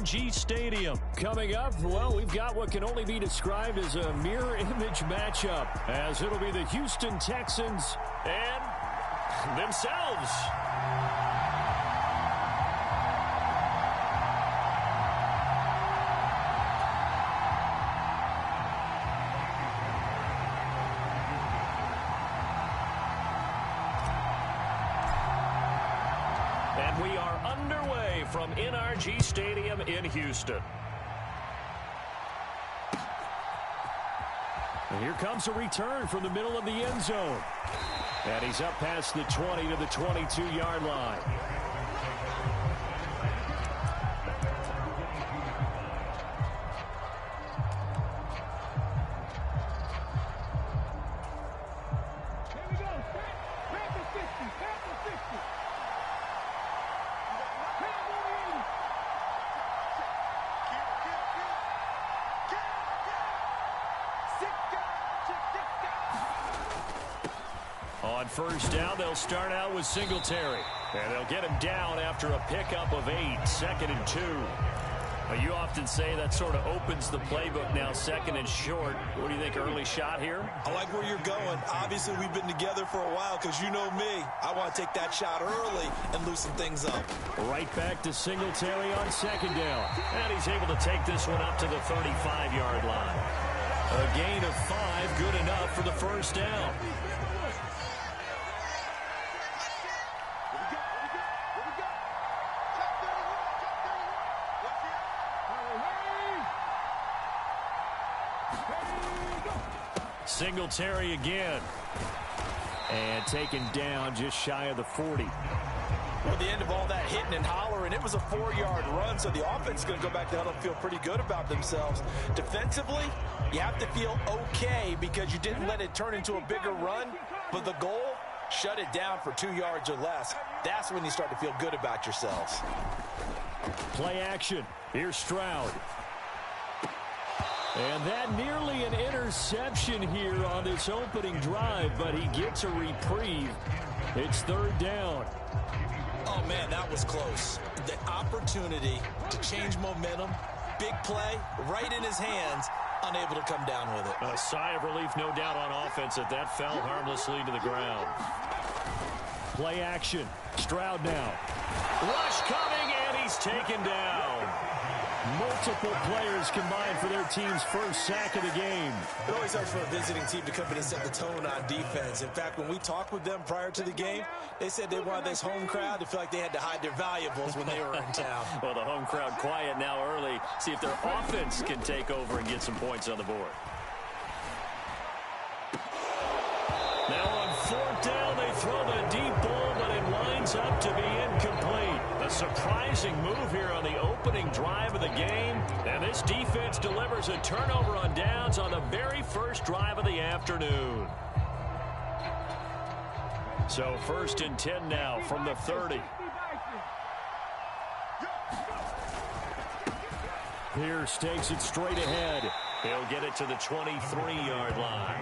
NRG Stadium. Coming up, well, we've got what can only be described as a mirror image matchup, as it'll be the Houston Texans and themselves. And we are underway from NRG Stadium in Houston. And here comes a return from the middle of the end zone. And he's up past the 20 to the 22-yard line. On first down, they'll start out with Singletary. And they'll get him down after a pickup of 8, 2nd and 2. Well, you often say that sort of opens the playbook now, 2nd and short. What do you think, early shot here? I like where you're going. Obviously, we've been together for a while because you know me. I want to take that shot early and loosen things up. Right back to Singletary on 2nd down. And he's able to take this one up to the 35-yard line. A gain of 5, good enough for the first down. Singletary again. And taken down just shy of the 40. Well, at the end of all that hitting and hollering, it was a 4-yard run, so the offense is going to go back to huddle and feel pretty good about themselves. Defensively, you have to feel okay because you didn't let it turn into a bigger run, but the goal, shut it down for 2 yards or less. That's when you start to feel good about yourselves. Play action. Here's Stroud. And that nearly an interception here on this opening drive, but he gets a reprieve. It's 3rd down. Oh, man, that was close. The opportunity to change momentum, big play, right in his hands, unable to come down with it. A sigh of relief, no doubt, on offense that that fell harmlessly to the ground. Play action. Stroud now. Rush coming, and he's taken down. Multiple players combined for their team's first sack of the game. It always helps for a visiting team to come in and set the tone on defense. In fact, when we talked with them prior to the game, they said they wanted this home crowd to feel like they had to hide their valuables when they were in town. Well, the home crowd quiet now early. See if their offense can take over and get some points on the board. Now on 4th down, they throw the deep ball, but it winds up to be incomplete. A surprising move here on the opening drive of the game. And this defense delivers a turnover on downs on the very first drive of the afternoon. So 1st and 10 now from the 30. Pierce takes it straight ahead. He'll get it to the 23-yard line.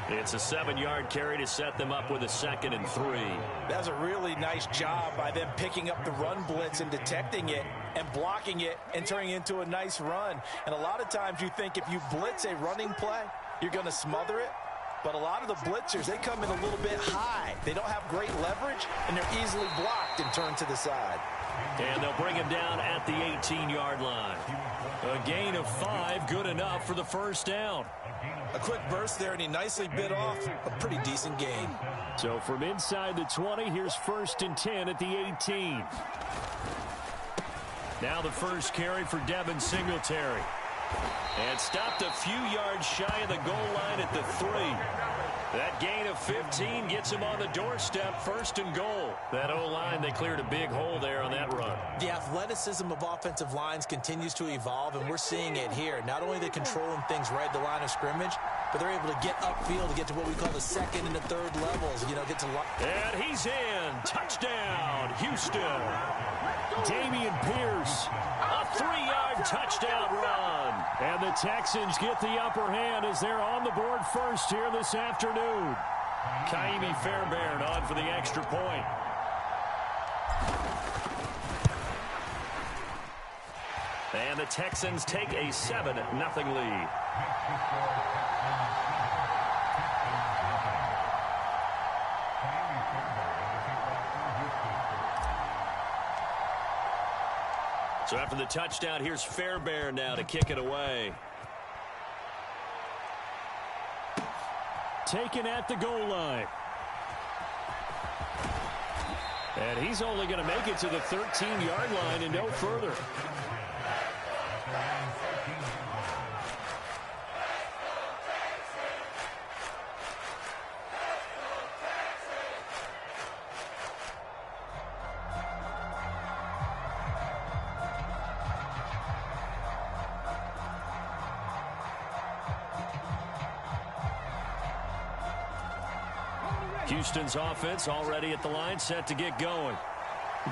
It's a 7-yard carry to set them up with a 2nd and 3. That's a really nice job by them picking up the run blitz and detecting it and blocking it and turning it into a nice run. And a lot of times you think if you blitz a running play, you're going to smother it. But a lot of the blitzers, they come in a little bit high. They don't have great leverage, and they're easily blocked and turned to the side. And they'll bring him down at the 18-yard line. A gain of 5, good enough for the first down. A quick burst there, and he nicely bit off a pretty decent gain. So from inside the 20, here's 1st and 10 at the 18. Now the first carry for Devin Singletary. And stopped a few yards shy of the goal line at the 3. That gain of 15 gets him on the doorstep, 1st and goal. That O-line, they cleared a big hole there on that run. The athleticism of offensive lines continues to evolve, and we're seeing it here. Not only are they controlling things right at the line of scrimmage, but they're able to get upfield to get to what we call the 2nd and the 3rd levels. You know, get to... And he's in. Touchdown, Houston. Damian Pierce, a 3-yard touchdown run. And the Texans get the upper hand as they're on the board first here this afternoon. Kaimi Fairbairn on for the extra point. And the Texans take a 7-0 lead. So after the touchdown, here's Fairbairn now to kick it away. Taken at the goal line. And he's only going to make it to the 13-yard line and no further. Houston's offense already at the line, set to get going.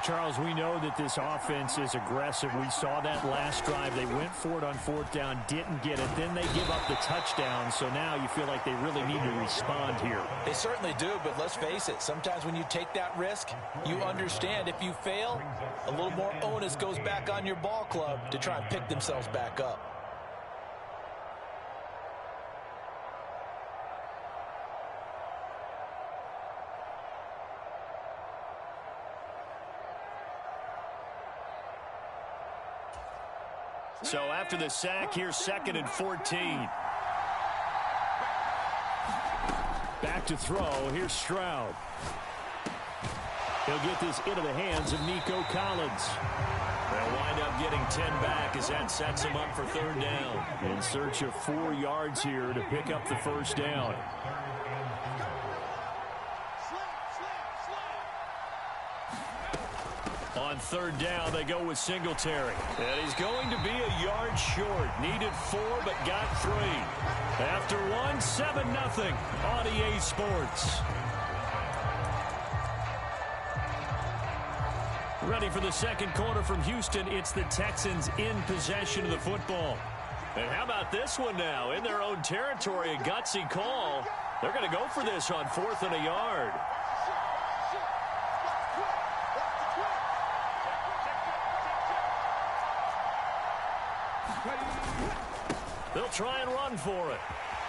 Charles, we know that this offense is aggressive. We saw that last drive. They went for it on 4th down, didn't get it. Then they give up the touchdown. So now you feel like they really need to respond here. They certainly do, but let's face it. Sometimes when you take that risk, you understand if you fail, a little more onus goes back on your ball club to try and pick themselves back up. So after the sack, here's 2nd and 14. Back to throw. Here's Stroud. He'll get this into the hands of Nico Collins. They'll wind up getting 10 back as that sets him up for 3rd down. In search of 4 yards here to pick up the 1st down. On 3rd down, they go with Singletary. And he's going to be a yard short. Needed 4, but got 3. After 1, 7-0 on EA Sports. Ready for the second quarter from Houston. It's the Texans in possession of the football. And how about this one now? In their own territory, a gutsy call. They're going to go for this on 4th and a yard. They'll try and run for it.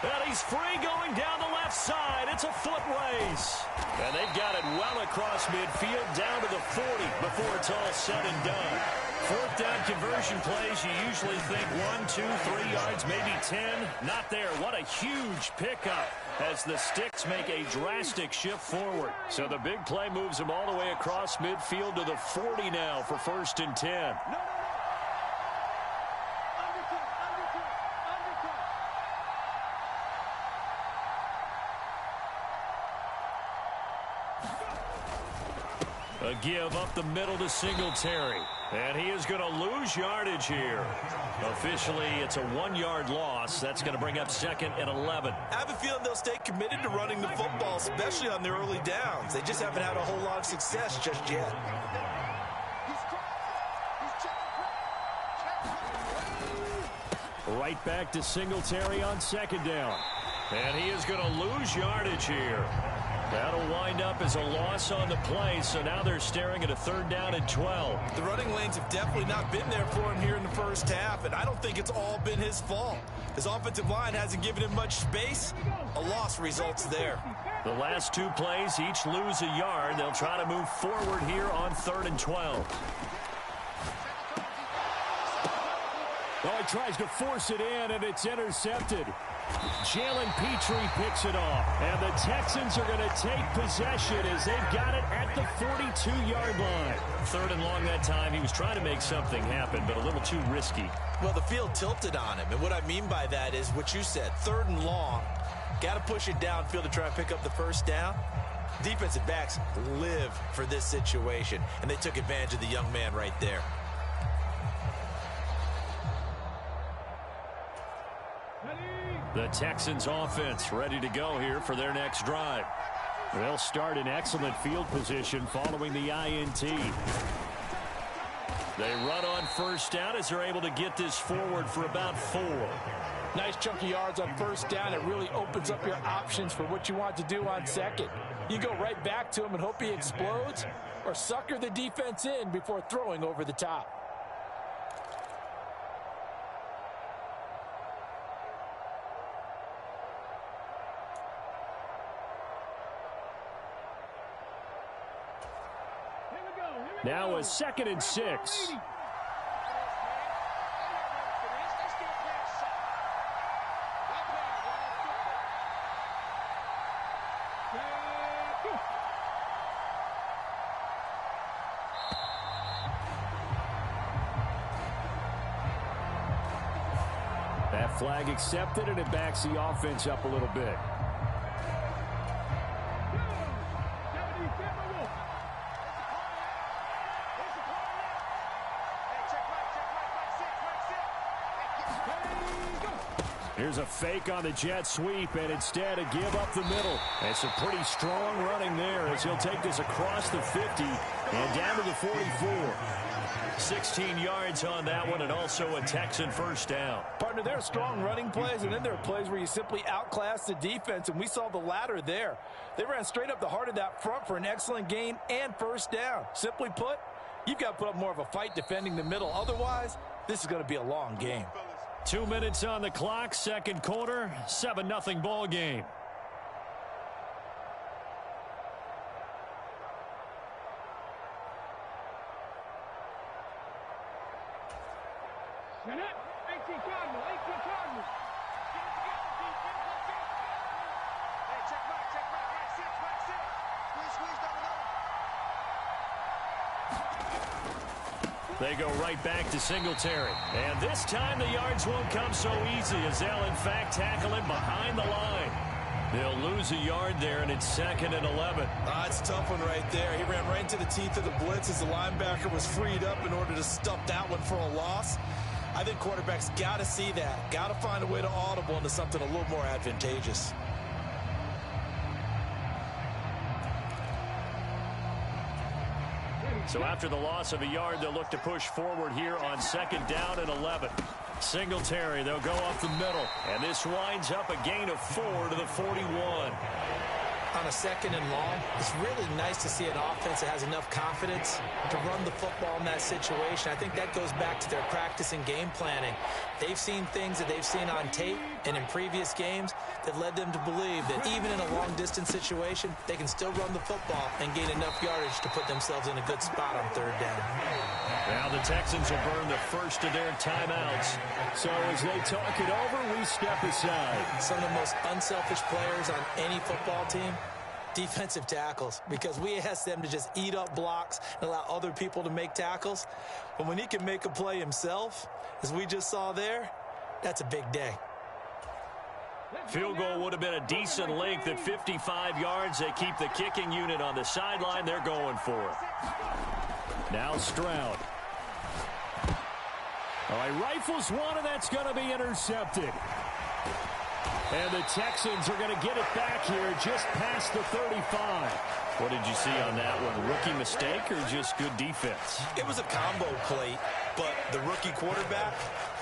And he's free going down the left side. It's a foot race. And they've got it well across midfield down to the 40 before it's all said and done. 4th down conversion plays, you usually think 1, 2, 3 yards, maybe 10. Not there. What a huge pickup as the Sticks make a drastic shift forward. So the big play moves them all the way across midfield to the 40 now for 1st and 10. A give up the middle to Singletary. And he is going to lose yardage here. Officially, it's a 1-yard loss. That's going to bring up 2nd and 11. I have a feeling they'll stay committed to running the football, especially on their early downs. They just haven't had a whole lot of success just yet. Right back to Singletary on 2nd down. And he is going to lose yardage here. That'll wind up as a loss on the play, so now they're staring at a 3rd down and 12. The running lanes have definitely not been there for him here in the first half, and I don't think it's all been his fault. His offensive line hasn't given him much space. A loss results there. The last 2 plays each lose a yard. They'll try to move forward here on 3rd and 12. Oh, he tries to force it in, and it's intercepted. Jalen Petrie picks it off. And the Texans are going to take possession as they've got it at the 42-yard line. 3rd and long that time. He was trying to make something happen, but a little too risky. Well, the field tilted on him. And what I mean by that is what you said. 3rd and long. Got to push it downfield to try and pick up the 1st down. Defensive backs live for this situation. And they took advantage of the young man right there. The Texans offense ready to go here for their next drive. They'll start in excellent field position following the INT. They run on 1st down as they're able to get this forward for about 4. Nice chunk of yards on 1st down. It really opens up your options for what you want to do on 2nd. You go right back to him and hope he explodes, or sucker the defense in before throwing over the top. Now a 2nd and 6. That flag accepted, and it backs the offense up a little bit. Here's a fake on the jet sweep, and instead a give up the middle. And some pretty strong running there as he'll take this across the 50 and down to the 44. 16 yards on that one, and also a Texan first down. Partner, there are strong running plays, and then there are plays where you simply outclass the defense, and we saw the latter there. They ran straight up the heart of that front for an excellent gain and first down. Simply put, you've got to put up more of a fight defending the middle. Otherwise, this is going to be a long game. 2 minutes on the clock, second quarter, 7-0 ball game. They go right back to Singletary. And this time the yards won't come so easy as they'll, in fact, tackle him behind the line. They'll lose a yard there, and it's 2nd and 11. It's a tough one right there. He ran right into the teeth of the blitz as the linebacker was freed up in order to stop that one for a loss. I think quarterbacks got to see that. Got to find a way to audible into something a little more advantageous. So after the loss of a yard, they'll look to push forward here on 2nd down and 11. Singletary, they'll go up the middle. And this winds up a gain of 4 to the 41. On a 2nd and long, it's really nice to see an offense that has enough confidence to run the football in that situation. I think that goes back to their practice and game planning. They've seen things that they've seen on tape and in previous games that led them to believe that even in a long-distance situation, they can still run the football and gain enough yardage to put themselves in a good spot on 3rd down. Now the Texans will burn the first of their timeouts. So as they talk it over, we step aside. Some of the most unselfish players on any football team, defensive tackles, because we ask them to just eat up blocks and allow other people to make tackles. But when he can make a play himself, as we just saw there, that's a big day. Field goal would have been a decent length at 55 yards. They keep the kicking unit on the sideline. They're going for it. Now Stroud. All right, rifles one, and that's going to be intercepted. And the Texans are going to get it back here just past the 35. What did you see on that one? Rookie mistake or just good defense? It was a combo plate, but the rookie quarterback,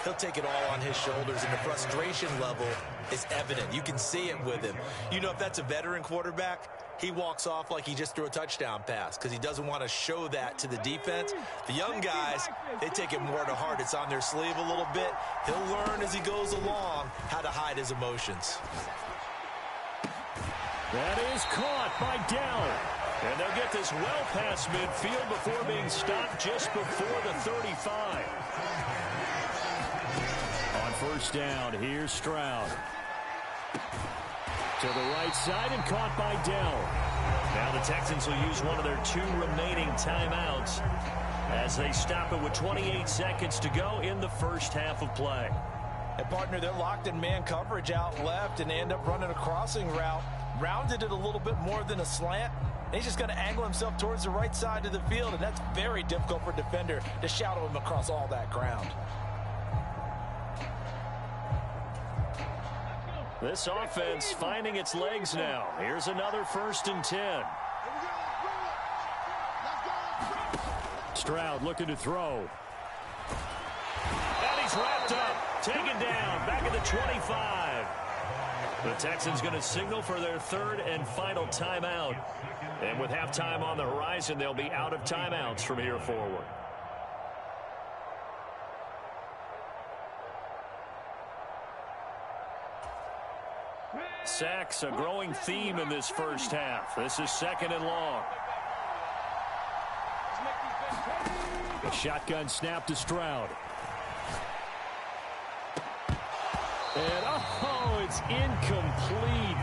he'll take it all on his shoulders, and the frustration level is evident. You can see it with him. You know, if that's a veteran quarterback, he walks off like he just threw a touchdown pass because he doesn't want to show that to the defense. The young guys, they take it more to heart. It's on their sleeve a little bit. He'll learn as he goes along how to hide his emotions. That is caught by Dell. And they'll get this well past midfield before being stopped just before the 35. On first down, here's Stroud. To the right side and caught by Dell. Now the Texans will use one of their 2 remaining timeouts as they stop it with 28 seconds to go in the first half of play. And partner, they're locked in man coverage out left, and they end up running a crossing route. Rounded it a little bit more than a slant. And he's just going to angle himself towards the right side of the field, and that's very difficult for a defender to shadow him across all that ground. This offense finding its legs now. Here's another 1st and 10. Stroud looking to throw. And he's wrapped up, taken down, back at the 25. The Texans going to signal for their 3rd and final timeout. And with halftime on the horizon, they'll be out of timeouts from here forward. Sacks, a growing theme in this first half. This is 2nd and long. A shotgun snap to Stroud. And, oh, it's incomplete.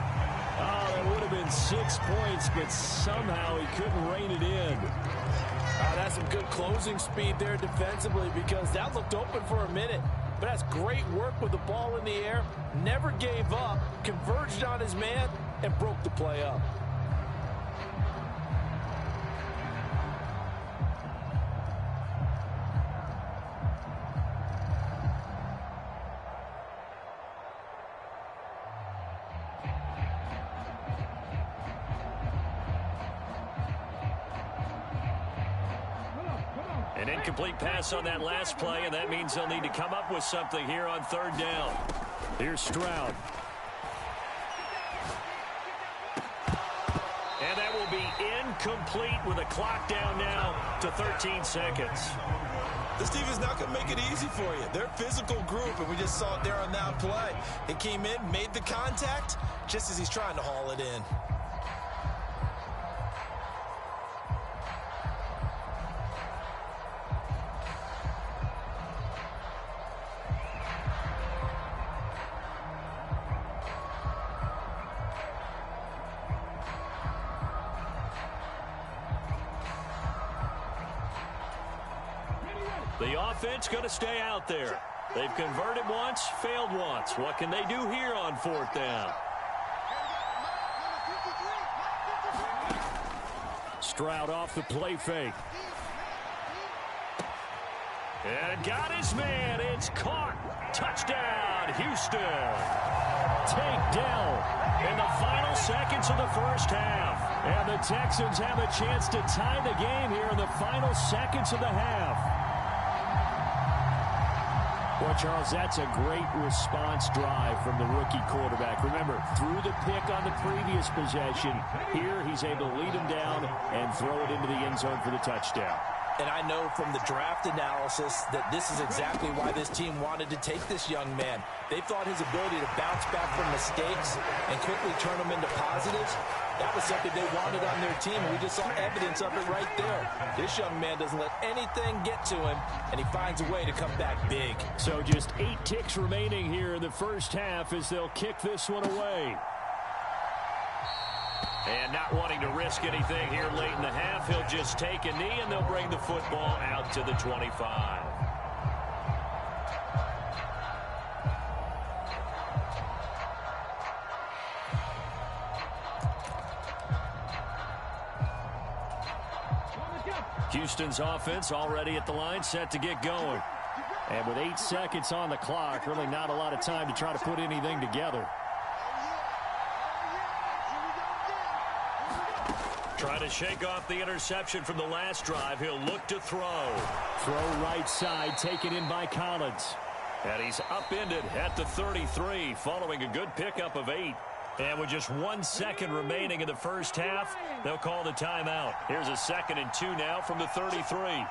Oh, that would have been 6 points, but somehow he couldn't rein it in. That's some good closing speed there defensively because that looked open for a minute. But that's great work with the ball in the air. Never gave up, converged on his man, and broke the play up. An incomplete pass on that last play, and that means they'll need to come up with something here on third down. Here's Stroud. And that will be incomplete with a clock down now to 13 seconds. This team is not going to make it easy for you. They're a physical group, and we just saw it there on that play. He came in, made the contact, just as he's trying to haul it in. The offense going to stay out there. They've converted once, failed once. What can they do here on fourth down? Stroud off the play fake. And got his man. It's caught. Touchdown, Houston. Takedown in the final seconds of the first half. And the Texans have a chance to tie the game here in the final seconds of the half. Boy, Charles, that's a great response drive from the rookie quarterback. Remember, threw the pick on the previous possession. Here, he's able to lead him down and throw it into the end zone for the touchdown. And I know from the draft analysis that this is exactly why this team wanted to take this young man. They thought his ability to bounce back from mistakes and quickly turn them into positives, that was something they wanted on their team. We just saw evidence of it right there. This young man doesn't let anything get to him, and he finds a way to come back big. So just 8 ticks remaining here in the first half as they'll kick this one away. And not wanting to risk anything here late in the half, he'll just take a knee, and they'll bring the football out to the 25. Houston's offense already at the line, set to get going. And with 8 seconds on the clock, really not a lot of time to try to put anything together. Trying to shake off the interception from the last drive. He'll look to throw. Throw right side, taken in by Collins. And he's upended at the 33, following a good pickup of 8. And with just 1 second remaining in the first half, they'll call the timeout. Here's a 2nd and 2 now from the 33.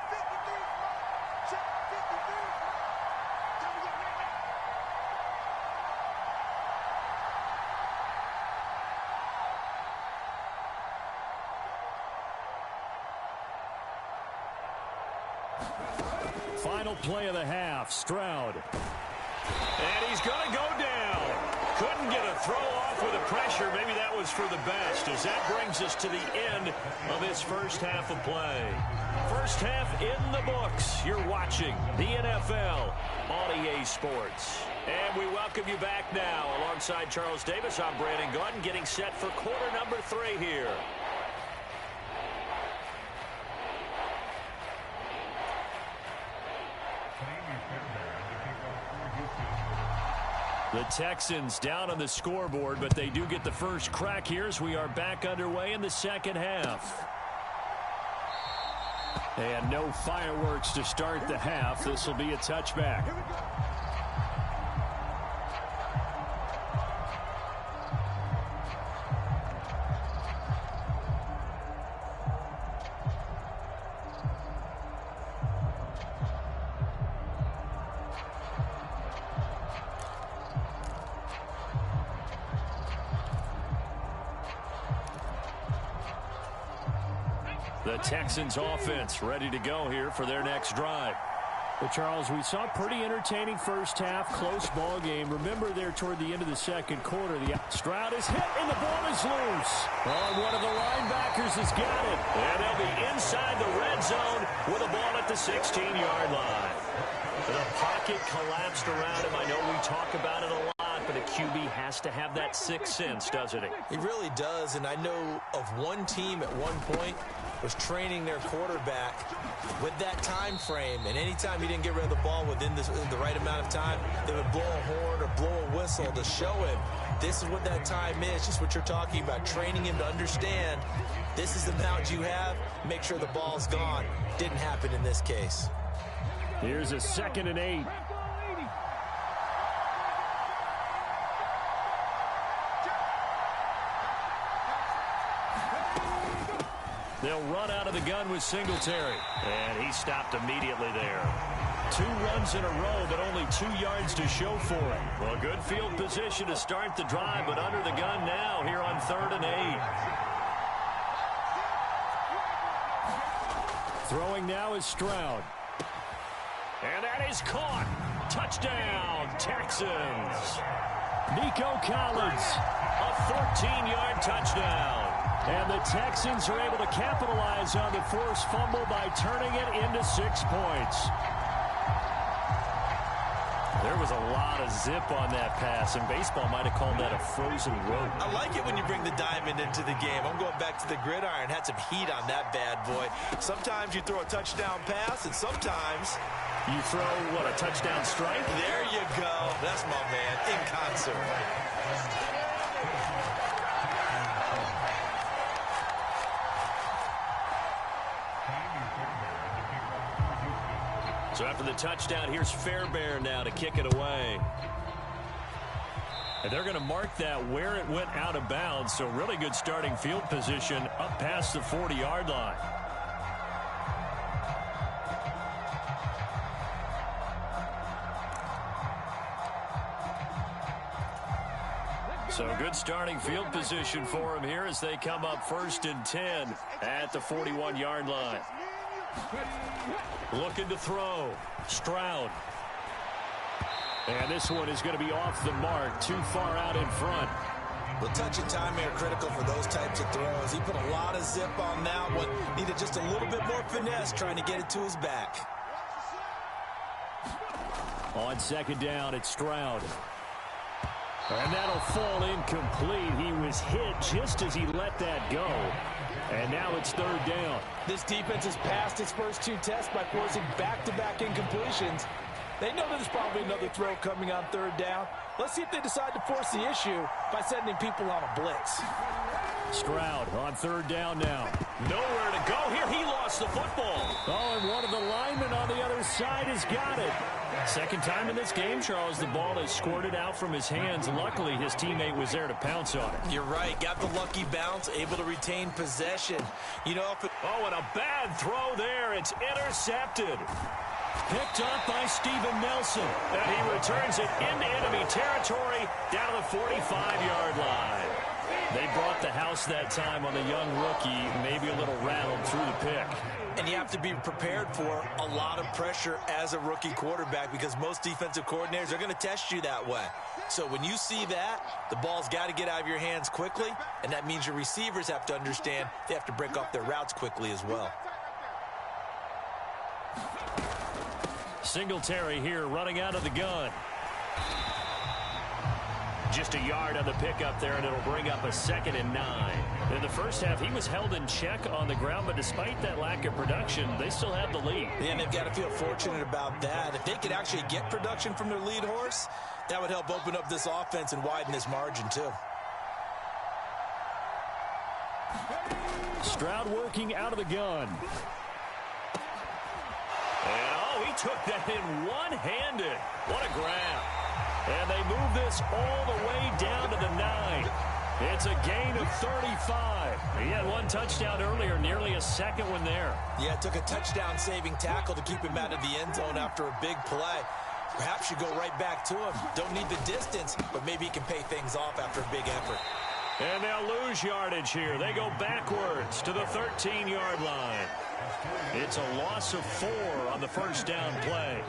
Final play of the half, Stroud. And he's going to go down. Couldn't get a throw off with the pressure. Maybe that was for the best, as that brings us to the end of this first half of play. First half in the books. You're watching the NFL on EA Sports. And we welcome you back now. Alongside Charles Davis, I'm Brandon Gaudin, getting set for quarter number 3 here. The Texans down on the scoreboard, but they do get the first crack here as we are back underway in the second half. And no fireworks to start the half. This will be a touchback. The Texans offense ready to go here for their next drive. Well, Charles, we saw a pretty entertaining first half, close ball game. Remember there toward the end of the second quarter, the Stroud is hit and the ball is loose. And one of the linebackers has got it. And they'll be inside the red zone with a ball at the 16-yard line. The pocket collapsed around him. I know we talk about it a lot, but a QB has to have that sixth sense, doesn't he? He really does, and I know of one team at one point was training their quarterback with that time frame, and anytime he didn't get rid of the ball within the right amount of time, they would blow a horn or blow a whistle to show him this is what that time is, just what you're talking about, training him to understand this is the amount you have, make sure the ball's gone. Didn't happen in this case. Here's a 2nd and 8. They'll run out of the gun with Singletary. And he stopped immediately there. 2 runs in a row, but only 2 yards to show for it. Well, good field position to start the drive, but under the gun now here on 3rd and 8. Throwing now is Stroud. And that is caught. Touchdown, Texans. Nico Collins. A 14-yard touchdown. And the Texans are able to capitalize on the forced fumble by turning it into 6 points. There was a lot of zip on that pass, and baseball might have called that a frozen rope. I like it when you bring the diamond into the game. I'm going back to the gridiron. Had some heat on that bad boy. Sometimes you throw a touchdown pass, and sometimes you throw, what, a touchdown strike? There you go. That's my man, in concert. So after the touchdown, here's Fairbairn now to kick it away. And they're going to mark that where it went out of bounds. So really good starting field position up past the 40-yard line. So good starting field position for him here as they come up 1st and 10 at the 41-yard line. Looking to throw. Stroud. And this one is going to be off the mark. Too far out in front. Well, touch and time are critical for those types of throws. He put a lot of zip on that one. Needed just a little bit more finesse trying to get it to his back. On 2nd down, it's Stroud. And that'll fall incomplete. He was hit just as he let that go. And now it's 3rd down. This defense has passed its first 2 tests by forcing back-to-back incompletions. They know there's probably another throw coming on 3rd down. Let's see if they decide to force the issue by sending people on a blitz. Stroud on 3rd down now. Nowhere to go here. He lost the football. Oh, and one of the linemen on the other side has got it. Second time in this game, Charles, the ball is squirted out from his hands. Luckily, his teammate was there to pounce on it. You're right. Got the lucky bounce, able to retain possession. You know, if it... Oh, and a bad throw there. It's intercepted. Picked up by Steven Nelson. And he returns it into enemy territory down to the 45-yard line. They brought the house that time on the young rookie, maybe a little rattled through the pick. And you have to be prepared for a lot of pressure as a rookie quarterback because most defensive coordinators are going to test you that way. So when you see that, the ball's got to get out of your hands quickly, and that means your receivers have to understand they have to break off their routes quickly as well. Singletary here running out of the gun. Just a yard on the pickup there, and it'll bring up a 2nd and 9. In the first half, he was held in check on the ground, but despite that lack of production, they still have the lead. And they've got to feel fortunate about that. If they could actually get production from their lead horse, that would help open up this offense and widen this margin, too. Stroud working out of the gun. And, oh, he took that in one-handed. What a grab. And they move this all the way down to the 9. It's a gain of 35. He had one touchdown earlier, nearly a second one there. Yeah, it took a touchdown-saving tackle to keep him out of the end zone after a big play. Perhaps you go right back to him. Don't need the distance, but maybe he can pay things off after a big effort. And they'll lose yardage here. They go backwards to the 13-yard line. It's a loss of 4 on the first down play.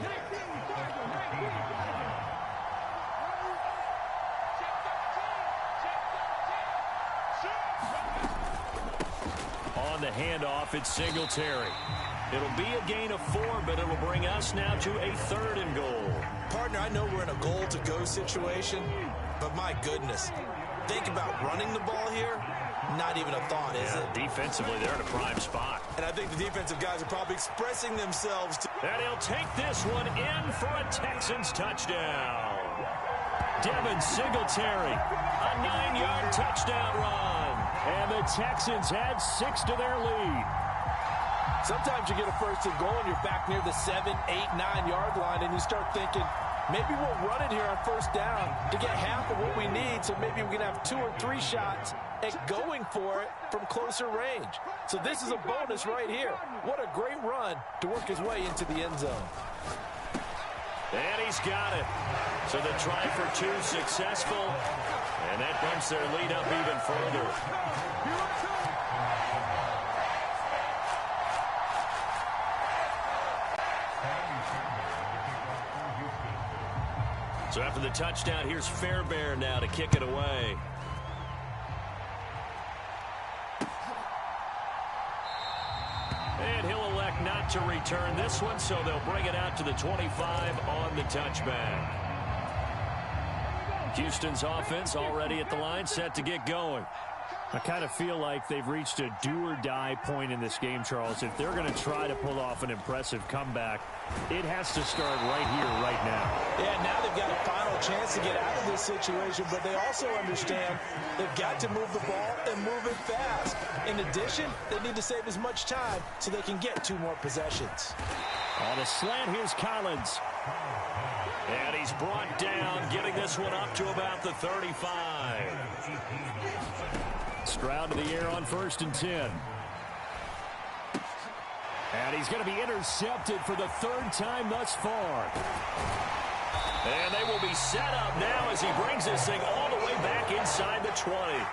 On the handoff, it's Singletary. It'll be a gain of 4, but it'll bring us now to a 3rd and goal. Partner, I know we're in a goal-to-go situation, but my goodness, think about running the ball here. Not even a thought, is it? Defensively, they're in a prime spot. And I think the defensive guys are probably expressing themselves. And he'll take this one in for a Texans touchdown. Devin Singletary, a 9-yard touchdown run. And the Texans add 6 to their lead. Sometimes you get a 1st and goal and you're back near the 7, 8, 9-yard line, and you start thinking, maybe we'll run it here on 1st down to get half of what we need, so maybe we can have 2 or 3 shots at going for it from closer range. So this is a bonus right here. What a great run to work his way into the end zone. And he's got it. So the try for 2 successful, and that bumps their lead up even further. So after the touchdown, here's Fairbairn now to kick it away. And he'll elect not to return this one, so they'll bring it out to the 25 on the touchback. Houston's offense already at the line, set to get going. I kind of feel like they've reached a do-or-die point in this game, Charles. If they're going to try to pull off an impressive comeback, it has to start right here, right now. Yeah, now they've got a final chance to get out of this situation, but they also understand they've got to move the ball and move it fast. In addition, they need to save as much time so they can get 2 more possessions. On a slant, here's Collins. And he's brought down, getting this one up to about the 35. Stroud to the air on 1st and 10. And he's going to be intercepted for the 3rd time thus far. And they will be set up now as he brings this thing all the way back inside the 20.